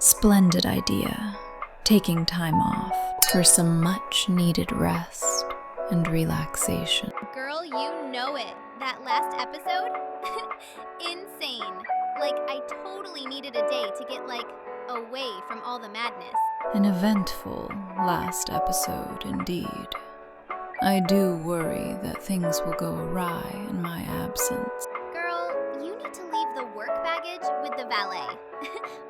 Splendid idea. Taking time off for some much-needed rest and relaxation. Girl, you know it. That last episode? Insane. Like, I totally needed a day to get, away from all the madness. An eventful last episode indeed. I do worry that things will go awry in my absence. Girl, you need to leave the work baggage with the valet.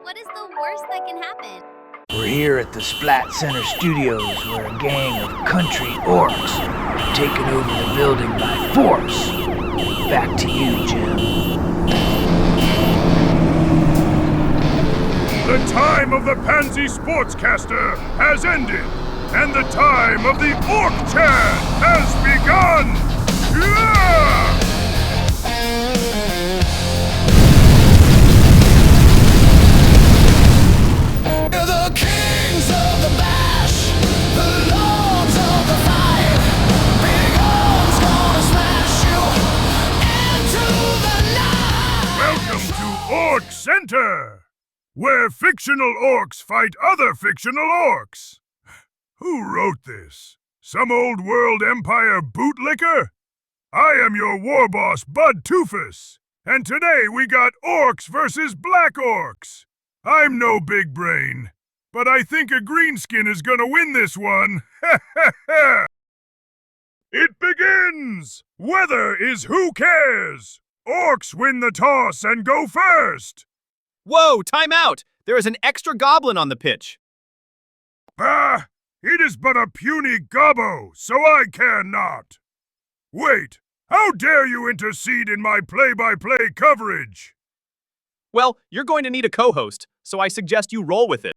What is the worst that can happen? We're here at the Splat Center Studios where a gang of country orcs have taken over the building by force. Back to you, Jim. The time of the Pansy Sportscaster has ended, and the time of the Orc Chat has begun! Yeah! The kings of the bash, the lords of the fight. Big O's gonna smash you into the night. Welcome to Orc Center, where fictional orcs fight other fictional orcs. Who wrote this? Some old world empire bootlicker? I am your war boss, Bud Toofus, and today we got orcs versus black orcs. I'm no big brain, but I think a greenskin is gonna win this one. It begins! Weather is who cares! Orcs win the toss and go first! Whoa, time out! There is an extra goblin on the pitch. Ah, it is but a puny gobbo, so I care not. Wait, how dare you intercede in my play-by-play coverage? Well, you're going to need a co-host, so I suggest you roll with it.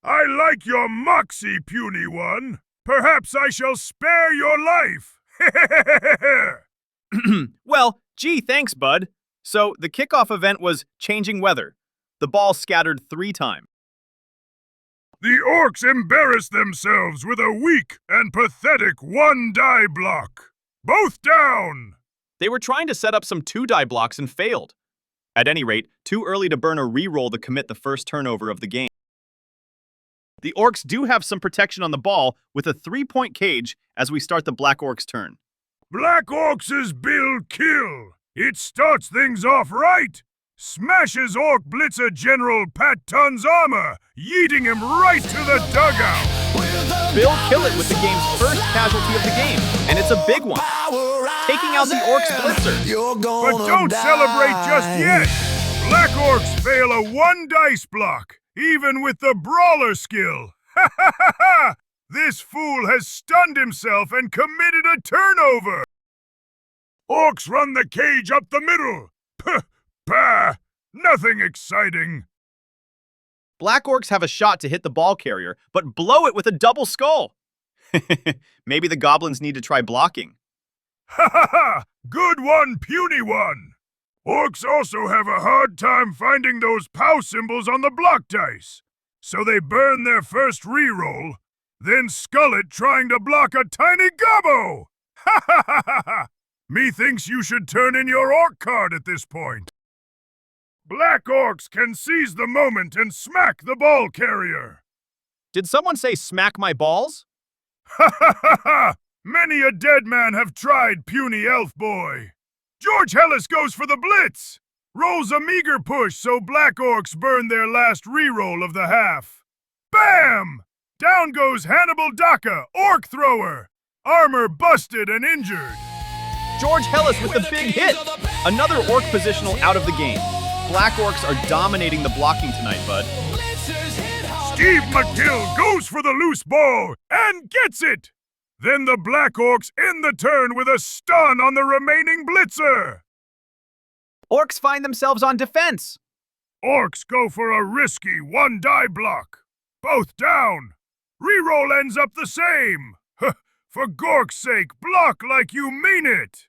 I like your moxie, puny one. Perhaps I shall spare your life. Well, gee, thanks, bud. So, the kickoff event was changing weather. The ball scattered 3 times. The orcs embarrassed themselves with a weak and pathetic 1-die block. Both down! They were trying to set up some 2-die blocks and failed. At any rate, too early to burn a reroll to commit the first turnover of the game. The orcs do have some protection on the ball with a 3-point cage as we start the black orcs' turn. Black Orcs' Bill Kill. It starts things off right. Smashes Orc Blitzer General Pat Tun's armor, yeeting him right to the dugout. Bill Killit with the game's first casualty of the game, and it's a big one. Taking out the Orcs Blitzer. But don't celebrate just yet. Black Orcs fail a 1-dice block, even with the Brawler skill. Ha ha ha ha! This fool has stunned himself and committed a turnover. Orcs run the cage up the middle. Puh, bah, nothing exciting. Black Orcs have a shot to hit the ball carrier, but blow it with a double skull. Maybe the goblins need to try blocking. Ha ha ha! Good one, puny one! Orcs also have a hard time finding those POW symbols on the block dice. So they burn their first reroll, then skull it trying to block a tiny gobbo! Ha ha ha ha ha! Methinks you should turn in your orc card at this point. Black Orcs can seize the moment and smack the ball carrier. Did someone say smack my balls? Ha ha ha ha! Many a dead man have tried, puny elf boy. George Hellis goes for the blitz. Rolls a meager push so Black Orcs burn their last reroll of the half. Bam! Down goes Hannibal Daka, Orc Thrower. Armor busted and injured. George Hellis with the big hit. Another Orc positional out of the game. Black Orcs are dominating the blocking tonight, bud. Steve McGill goes for the loose ball and gets it. Then the Black Orcs end the turn with a stun on the remaining blitzer. Orcs find themselves on defense. Orcs go for a risky 1-die block. Both down. Reroll ends up the same. For Gork's sake, block like you mean it.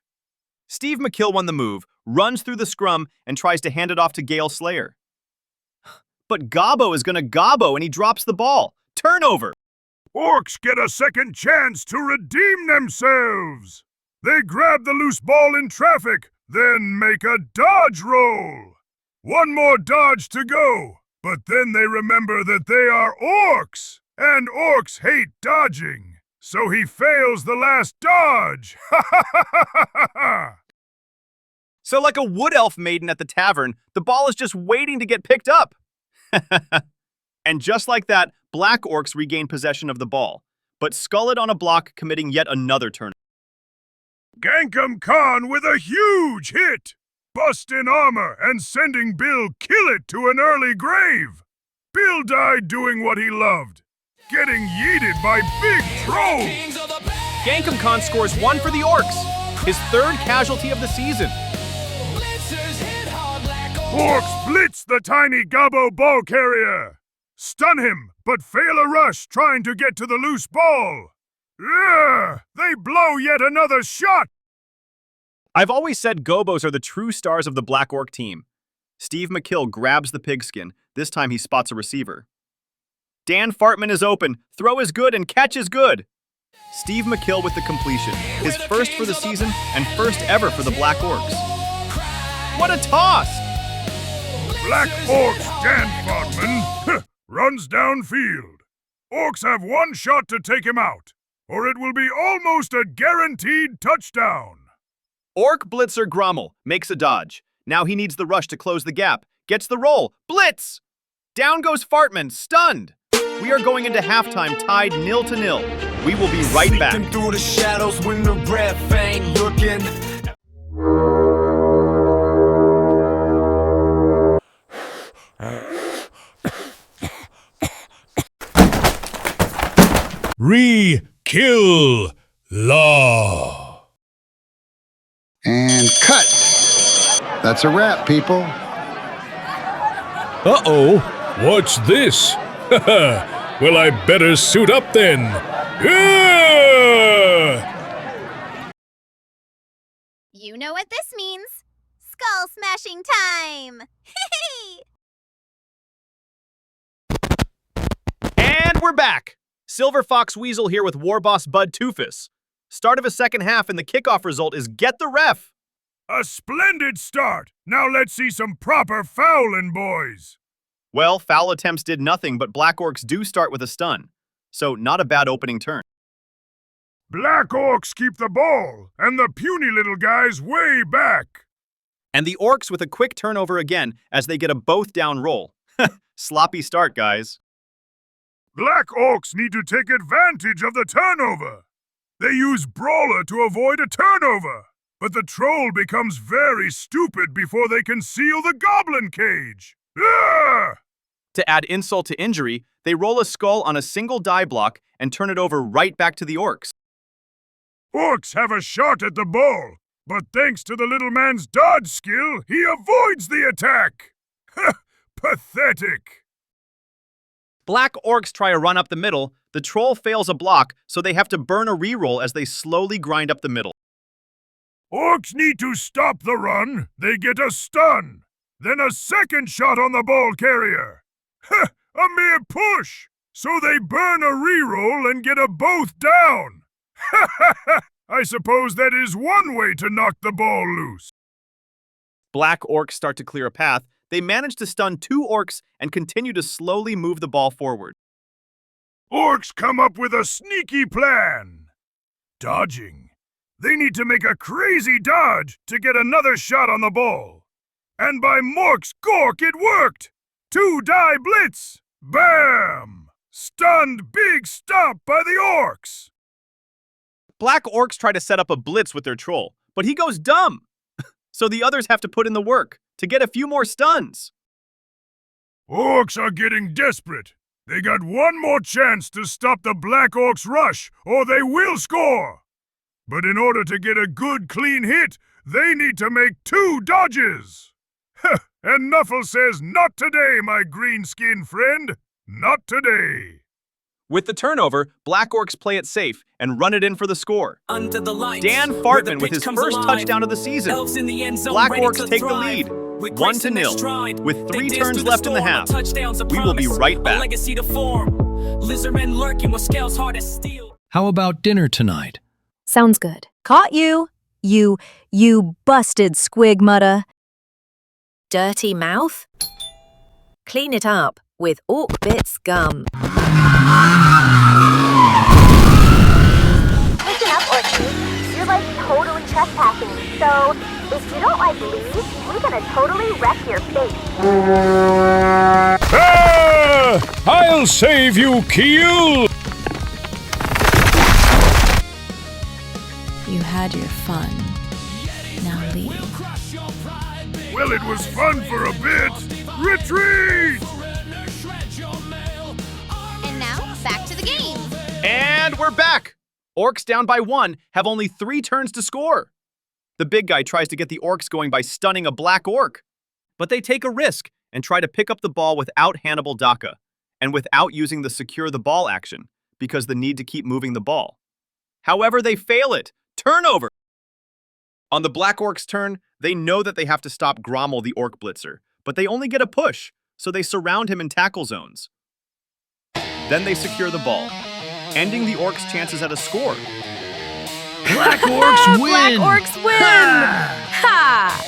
Steve McKill won the move, runs through the scrum, and tries to hand it off to Gale Slayer. But Gobbo is gonna gobbo and he drops the ball. Turnover! Orcs get a second chance to redeem themselves. They grab the loose ball in traffic, then make a dodge roll. One more dodge to go. But then they remember that they are orcs, and orcs hate dodging. So he fails the last dodge. Ha ha ha ha ha ha! So like a wood elf maiden at the tavern, the ball is just waiting to get picked up. And just like that, black orcs regain possession of the ball, but skull it on a block, committing yet another turn. Gankum Khan with a huge hit! Busting armor and sending Bill kill it to an early grave! Bill died doing what he loved, getting yeeted by big trolls! Gankum Khan scores 1 for the Orcs, his 3rd casualty of the season. Orcs blitz the tiny gobbo ball carrier! Stun him, but fail a rush trying to get to the loose ball! Ugh, they blow yet another shot! I've always said gobos are the true stars of the Black Orc team. Steve McKill grabs the pigskin. This time he spots a receiver. Dan Fartman is open. Throw is good and catch is good. Steve McKill with the completion. His first for the season and first ever for the Black Orcs. What a toss! Black Orcs Dan Fartman runs downfield. Orcs have one shot to take him out, or it will be almost a guaranteed touchdown. Orc blitzer Grommel makes a dodge. Now he needs the rush to close the gap. Gets the roll. Blitz! Down goes Fartman, stunned. We are going into halftime tied 0-0. We will be right back. Sneaking through the shadows when the ref ain't looking. Re-kill law. And cut. That's a wrap, people. Uh-oh, what's this? Well, I better suit up then. You know what this means. Skull smashing time! And we're back. Silver Fox Weasel here with War Boss Bud Toofus. Start of a second half and the kickoff result is get the ref. A splendid start. Now let's see some proper fouling, boys. Well, foul attempts did nothing, but Black Orcs do start with a stun. So not a bad opening turn. Black Orcs keep the ball, and the puny little guys way back. And the Orcs with a quick turnover again as they get a both down roll. Sloppy start, guys. Black Orcs need to take advantage of the turnover. They use Brawler to avoid a turnover, but the troll becomes very stupid before they can seal the goblin cage. Ah! To add insult to injury, they roll a skull on a single die block and turn it over right back to the Orcs. Orcs have a shot at the ball, but thanks to the little man's dodge skill, he avoids the attack. Pathetic. Black Orcs try a run up the middle. The troll fails a block, so they have to burn a reroll as they slowly grind up the middle. Orcs need to stop the run. They get a stun. Then a second shot on the ball carrier. A mere push. So they burn a reroll and get a both down. I suppose that is one way to knock the ball loose. Black Orcs start to clear a path. They manage to stun 2 Orcs and continue to slowly move the ball forward. Orcs come up with a sneaky plan. Dodging. They need to make a crazy dodge to get another shot on the ball. And by Mork's Gork, it worked! 2 die blitz! Bam! Stunned big stop by the Orcs! Black Orcs try to set up a blitz with their troll, but he goes dumb. So the others have to put in the work to get a few more stuns. Orcs are getting desperate. They got one more chance to stop the Black Orcs' rush, or they will score. But in order to get a good, clean hit, they need to make 2 dodges. And Nuffle says, not today, my green-skinned friend. Not today. With the turnover, Black Orcs play it safe and run it in for the score. Under the lights, Dan Fartman with his first touchdown of the season. Black Orcs take the lead, 1-0, with 3 turns left in the half. We will be right back. How about dinner tonight? Sounds good. Caught you. You busted squig mutta. dirty mouth? Clean it up with Orc Bits gum. Listen up, Orcs. You're like totally trespassing. So, if you don't like leaves, we're gonna totally wreck your face. Ah! I'll save you, Keel! You had your fun. Now leave. Well, it was fun for a bit. Retreat! And now, back to the game. And we're back! Orcs down by 1 have only 3 turns to score. The big guy tries to get the Orcs going by stunning a black orc. But they take a risk and try to pick up the ball without Hannibal Daka, and without using the secure the ball action, because the need to keep moving the ball. However, they fail it. Turnover! On the Black Orc's turn, they know that they have to stop Grommel the Orc Blitzer, but they only get a push, so they surround him in tackle zones. Then they secure the ball, ending the Orcs' chances at a score. Black Orcs win! Black Orcs win! Ha!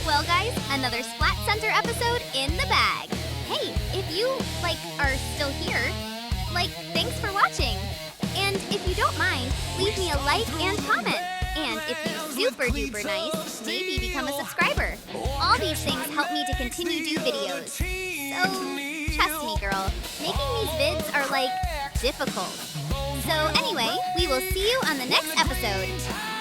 Well, guys, another Splat Center episode in the bag. Hey, if you, are still here, thanks for watching. And if you don't mind, leave me a like and comment. And if you're super duper nice, maybe become a subscriber. All these things help me to continue do videos. So, trust me, girl, making these vids are, difficult. So anyway, we will see you on the next episode.